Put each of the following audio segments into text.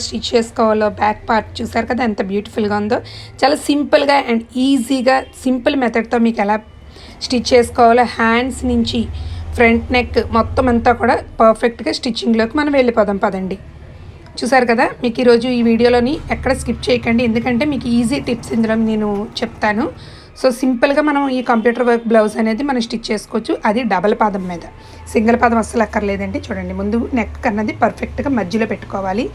Stitch చేసుకోవాలో back part చూసారు కదా ఎంత బ్యూటిఫుల్గా ఉందో. చాలా సింపుల్గా అండ్ ఈజీగా సింపుల్ మెథడ్తో మీకు ఎలా స్టిచ్ చేసుకోవాలో హ్యాండ్స్ నుంచి ఫ్రంట్ నెక్ మొత్తం అంతా కూడా పర్ఫెక్ట్గా స్టిచ్చింగ్లోకి మనం వెళ్ళిపోదాం పదండి. చూసారు కదా, మీకు ఈరోజు ఈ వీడియోలోని ఎక్కడ స్కిప్ చేయకండి, ఎందుకంటే మీకు ఈజీ టిప్స్ ఇందులో నేను చెప్తాను. సో సింపుల్గా మనం ఈ కంప్యూటర్ వర్క్ బ్లౌజ్ అనేది మనం స్టిచ్ చేసుకోవచ్చు, అది డబల్ పాదం మీద. సింగిల్ పాదం అస్సలు అక్కర్లేదండి. చూడండి, ముందు నెక్ అన్నది పర్ఫెక్ట్గా మధ్యలో పెట్టుకోవాలి.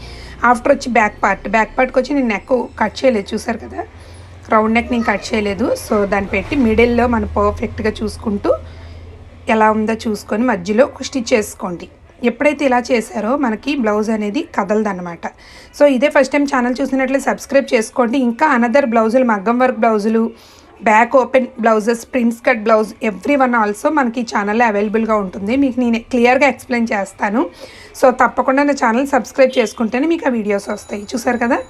ఆఫ్టర్ వచ్చి బ్యాక్ పార్ట్కి వచ్చి నేను నెక్ కట్ చేయలేదు, చూసారు కదా, రౌండ్ నెక్ నేను కట్ చేయలేదు. సో దాన్ని పెట్టి మిడిల్లో మనం పర్ఫెక్ట్గా చూసుకుంటూ ఎలా ఉందో చూసుకొని మధ్యలో స్టిచ్ చేసుకోండి. ఎప్పుడైతే ఇలా చేశారో మనకి బ్లౌజ్ అనేది కదలదన్నమాట. సో ఇదే ఫస్ట్ టైం ఛానల్ చూసినట్లయితే సబ్స్క్రైబ్ చేసుకోండి. ఇంకా అనదర్ బ్లౌజులు, మగ్గం వర్క్ బ్లౌజులు, back open blouses, prince cut blouse every one also మనకి ఛానల్లో అవైలబుల్గా ఉంటుంది. మీకు నేను క్లియర్గా ఎక్స్ప్లెయిన్ చేస్తాను. సో తప్పకుండా నా ఛానల్ సబ్స్క్రైబ్ చేసుకుంటేనే మీకు ఆ వీడియోస్ వస్తాయి. చూసారు కదా,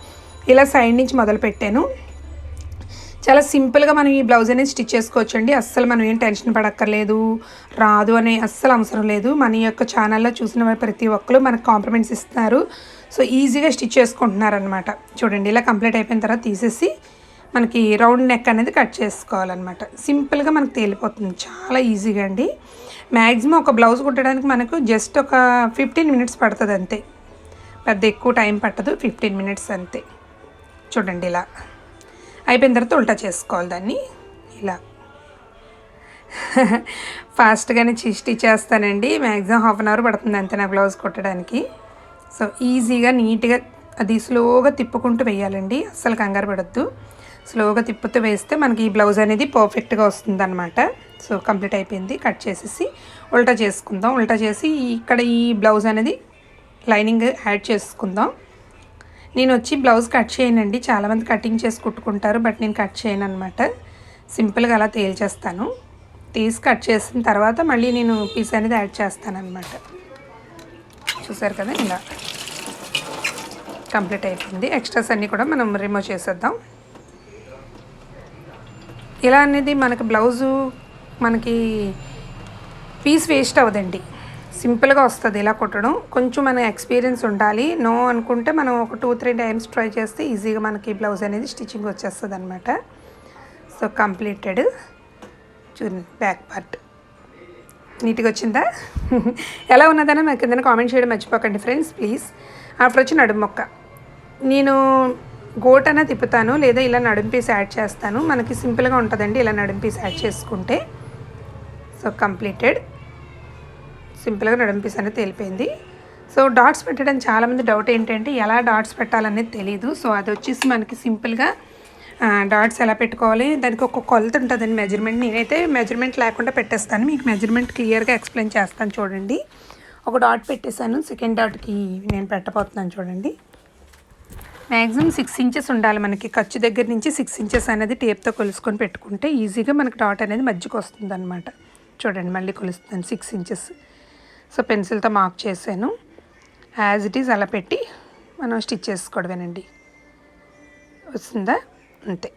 ఇలా సైడ్ నుంచి మొదలు పెట్టాను. చాలా సింపుల్గా మనం ఈ బ్లౌజ్ అనేది స్టిచ్ చేసుకోవచ్చండి. అస్సలు మనం ఏం టెన్షన్ పడక్కర్లేదు, రాదు అనే అస్సలు అవసరం లేదు. మన యొక్క ఛానల్లో చూసిన ప్రతి ఒక్కరు మనకు కాంప్లిమెంట్స్ ఇస్తున్నారు. సో ఈజీగా స్టిచ్ చేసుకుంటున్నారనమాట. చూడండి, ఇలా కంప్లీట్ అయిపోయిన తర్వాత తీసేసి మనకి రౌండ్ నెక్ అనేది కట్ చేసుకోవాలన్నమాట. సింపుల్గా మనకు తేలిపోతుంది, చాలా ఈజీగా అండి. మ్యాక్సిమం ఒక బ్లౌజ్ కుట్టడానికి మనకు జస్ట్ ఒక 15 మినిట్స్ పడుతుంది అంతే, పెద్ద ఎక్కువ టైం పట్టదు, 15 మినిట్స్ అంతే. చూడండి, ఇలా అయిపోయిన తర్వాత ఉల్టా చేసుకోవాలి దాన్ని. ఇలా ఫాస్ట్గానే స్టిచ్ చేస్తానండి. మ్యాక్సిమం హాఫ్ అన్ అవర్ పడుతుంది అంతే నా బ్లౌజ్ కుట్టడానికి. సో ఈజీగా నీట్గా అది స్లోగా తిప్పుకుంటూ వేయాలండి, అస్సలు కంగారు పడద్దు. స్లోగా తిప్పుతూ వేస్తే మనకి ఈ బ్లౌజ్ అనేది పర్ఫెక్ట్గా వస్తుంది అనమాట. సో కంప్లీట్ అయిపోయింది, కట్ చేసేసి ఉల్టా చేసుకుందాం. ఉల్టా చేసి ఇక్కడ ఈ బ్లౌజ్ అనేది లైనింగ్ యాడ్ చేసుకుందాం. నేను వచ్చి బ్లౌజ్ కట్ చేయనండి, చాలామంది కటింగ్ చేసి కుట్టుకుంటారు, బట్ నేను కట్ చేయను అనమాట. సింపుల్గా అలా తేల్చేస్తాను. తీసి కట్ చేసిన తర్వాత మళ్ళీ నేను పీస్ అనేది యాడ్ చేస్తాను అనమాట. చూసారు కదా, ఇలా కంప్లీట్ అయిపోయింది. ఎక్స్ట్రాస్ అన్నీ కూడా మనం రిమూవ్ చేసేద్దాం. ఇలా అనేది మనకి బ్లౌజు మనకి పీస్ వేస్ట్ అవ్వదండి, సింపుల్గా వస్తుంది ఇలా కుట్టడం. కొంచెం మన ఎక్స్పీరియన్స్ ఉండాలి. నో అనుకుంటే మనం ఒక 2-3 టైమ్స్ ట్రై చేస్తే ఈజీగా మనకి బ్లౌజ్ అనేది స్టిచ్చింగ్ వచ్చేస్తుంది అనమాట. So completed. చూడండి, బ్యాక్ పార్ట్ నీట్గా వచ్చిందా? ఎలా ఉన్నదని నాకు కింద కామెంట్ చేయడం మర్చిపోకండి ఫ్రెండ్స్ ప్లీజ్. ఆఫ్టర్ వచ్చి నడుము మొక్క నేను గోటన తిప్పుతాను, లేదా ఇలా నడుము పీస్ యాడ్ చేస్తాను. మనకి సింపుల్గా ఉంటుందండి ఇలా నడుము పీస్ యాడ్ చేసుకుంటే. So completed. సింపుల్గా నడుము పీస్ అనేది తేలిపోయింది. సో డాట్స్ పెట్టడం చాలామంది డౌట్ ఏంటంటే ఎలా డాట్స్ పెట్టాలనేది తెలియదు. సో అది వచ్చేసి మనకి సింపుల్గా డాట్స్ ఎలా పెట్టుకోవాలి, దానికి ఒక కొలత ఉంటుందండి, మెజర్మెంట్. నేనైతే మెజర్మెంట్ లేకుండా పెట్టేస్తాను, మీకు మెజర్మెంట్ క్లియర్గా ఎక్స్ప్లెయిన్ చేస్తాను. చూడండి, ఒక డాట్ పెట్టేశాను, సెకండ్ డాట్కి నేను పెట్టబోతున్నాను. చూడండి, మ్యాక్సిమం 6 ఇంచెస్ ఉండాలి మనకి. ఖర్చు దగ్గర నుంచి 6 ఇంచెస్ అనేది టేప్తో కొలుసుకొని పెట్టుకుంటే ఈజీగా మనకి డాట్ అనేది మధ్యకు వస్తుంది అనమాట. చూడండి, మళ్ళీ కొలుస్తాను 6 ఇంచెస్. సో పెన్సిల్తో మార్క్ చేశాను. యాజ్ ఇట్ ఈజ్ అలా పెట్టి మనం స్టిచ్ చేసుకోవడమేనండి. వస్తుందా? అంతే.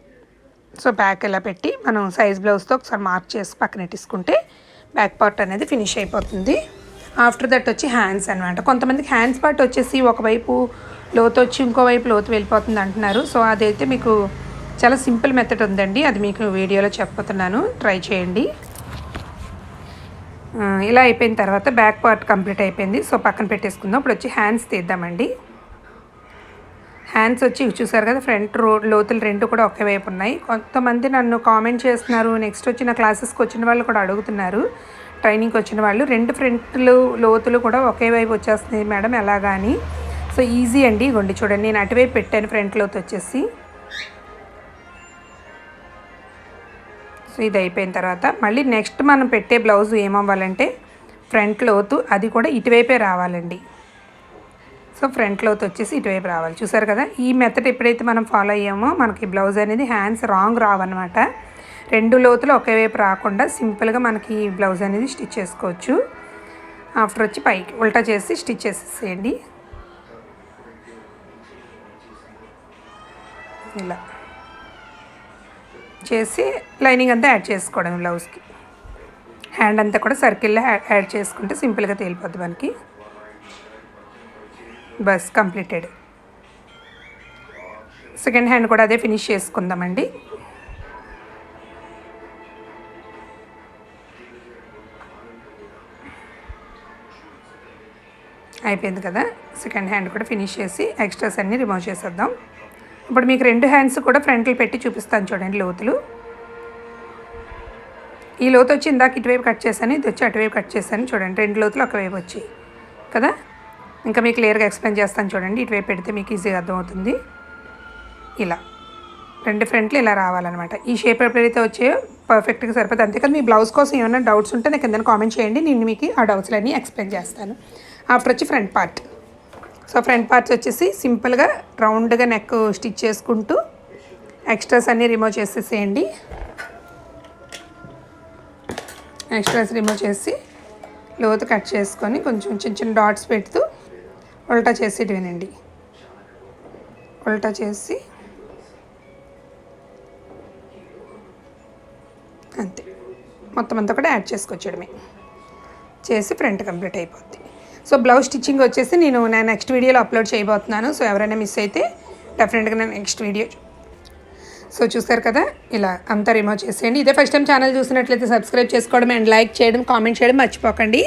సో బ్యాక్ ఇలా పెట్టి మనం సైజ్ బ్లౌజ్తో ఒకసారి మార్క్ చేసి పక్కన పెట్టేసుకుంటే బ్యాక్ పార్ట్ అనేది ఫినిష్ అయిపోతుంది. ఆఫ్టర్ దట్ వచ్చి హ్యాండ్స్ అనమాట. కొంతమందికి హ్యాండ్స్ పార్ట్ వచ్చేసి ఒకవైపు లోతు వచ్చి ఇంకోవైపు లోతు వెళ్ళిపోతుంది అంటున్నారు. సో అదైతే మీకు చాలా సింపుల్ మెథడ్ ఉందండి, అది మీకు వీడియోలో చెప్పబోతున్నాను, ట్రై చేయండి. ఇలా అయిపోయిన తర్వాత బ్యాక్ పార్ట్ కంప్లీట్ అయిపోయింది. సో పక్కన పెట్టేసుకుందాం. ఇప్పుడు వచ్చి హ్యాండ్స్ తీద్దామండి. హ్యాండ్స్ వచ్చి చూసారు కదా, ఫ్రంట్ లోతులు రెండు కూడా ఒకే వైపు ఉన్నాయి. కొంతమంది నన్ను కామెంట్ చేస్తున్నారు, నెక్స్ట్ వచ్చిన క్లాసెస్కి వచ్చిన వాళ్ళు కూడా అడుగుతున్నారు, ట్రైనింగ్కి వచ్చిన వాళ్ళు, 2 ఫ్రంట్లు లోతులు కూడా ఒకే వైపు వచ్చేస్తుంది మేడం ఎలాగా అని. సో ఈజీ అండి. ఇగోండి చూడండి, నేను అటువైపు పెట్టాను ఫ్రంట్ లోతు వచ్చేసి. సో ఇది అయిపోయిన తర్వాత మళ్ళీ నెక్స్ట్ మనం పెట్టే బ్లౌజ్ ఏమవ్వాలంటే ఫ్రంట్ లోతు అది కూడా ఇటువైపే రావాలండి. సో ఫ్రంట్ లోతు వచ్చేసి ఇటువైపు రావాలి. చూసారు కదా, ఈ మెథడ్ ఎప్పుడైతే మనం ఫాలో అయ్యామో మనకి బ్లౌజ్ అనేది హ్యాండ్స్ రాంగ్ రావన్నమాట. 2 లోతులు ఒకే వైపు రాకుండా సింపుల్గా మనకి బ్లౌజ్ అనేది స్టిచ్ చేసుకోవచ్చు. ఆఫ్టర్ వచ్చి పైకి ఉల్టా చేసి స్టిచ్ చేసేసేయండి. ఇలా చేసి లైనింగ్ అంతా యాడ్ చేసుకోవడం బ్లౌజ్కి. హ్యాండ్ అంతా కూడా సర్కిల్లో యాడ్ చేసుకుంటే సింపుల్గా తేలిపోద్ది మనకి. Bus completed. సెకండ్ హ్యాండ్ కూడా అదే ఫినిష్ చేసుకుందామండి. అయిపోయింది కదా. సెకండ్ హ్యాండ్ కూడా ఫినిష్ చేసి ఎక్స్ట్రాస్ అన్నీ రిమూవ్ చేసేద్దాం. ఇప్పుడు మీకు 2 హ్యాండ్స్ కూడా ఫ్రంట్లో పెట్టి చూపిస్తాను చూడండి లోతులు. ఈ లోతు వచ్చి ఇందాక ఇటువైపు కట్ చేశాను, ఇది వచ్చి అటువైపు కట్ చేశాను చూడండి. 2 లోతులు ఒకవైపు వచ్చాయి కదా. ఇంకా మీకు క్లియర్గా ఎక్స్ప్లెయిన్ చేస్తాను చూడండి. ఇటువైపు పెడితే మీకు ఈజీగా అర్థమవుతుంది. ఇలా 2 ఫ్రంట్లు ఇలా రావాలన్నమాట. ఈ షేప్ ఎప్పుడైతే వచ్చాయో పర్ఫెక్ట్గా సరిపోతుంది. అంతేకాదు మీ బ్లౌజ్ కోసం ఏమైనా డౌట్స్ ఉంటే నాకు కింద కామెంట్ చేయండి, నేను మీకు ఆ డౌట్స్లన్నీ ఎక్స్ప్లెయిన్ చేస్తాను. ఆఫ్టర్ వచ్చి front part. So front parts వచ్చేసి సింపుల్గా రౌండ్గా నెక్ స్టిచ్ చేసుకుంటూ ఎక్స్ట్రాస్ అన్నీ రిమూవ్ చేసేసేయండి. ఎక్స్ట్రాస్ రిమూవ్ చేసి లోతు కట్ చేసుకొని కొంచెం చిన్న చిన్న డాట్స్ పెడుతూ ఉల్టా చేసి ఇటువేనండి. ఉల్టా చేసి అంతే మొత్తం అంతా కూడా యాడ్ చేసుకొచ్చేయడమే. చేసి ఫ్రంట్ కంప్లీట్ అయిపోద్ది. సో బ్లౌజ్ స్టిచ్చింగ్ వచ్చేసి నేను నెక్స్ట్ వీడియోలో అప్లోడ్ చేయబోతున్నాను. సో ఎవరైనా మిస్ అయితే డెఫినెట్గా నేను నెక్స్ట్ వీడియో. సో చూసారు కదా, ఇలా అంతా రిమూవ్ చేసేయండి. ఇదే ఫస్ట్ టైం ఛానల్ చూసినట్లయితే సబ్స్క్రైబ్ చేసుకోవడం అండ్ లైక్ చేయడం, కామెంట్ చేయడం మర్చిపోకండి.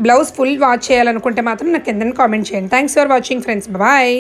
బ్లౌజ్ ఫుల్ వాచ్ చేయాలనుకుంటే మాత్రం నాకు కింద కామెంట్ చేయండి. Thanks for watching friends. Bye.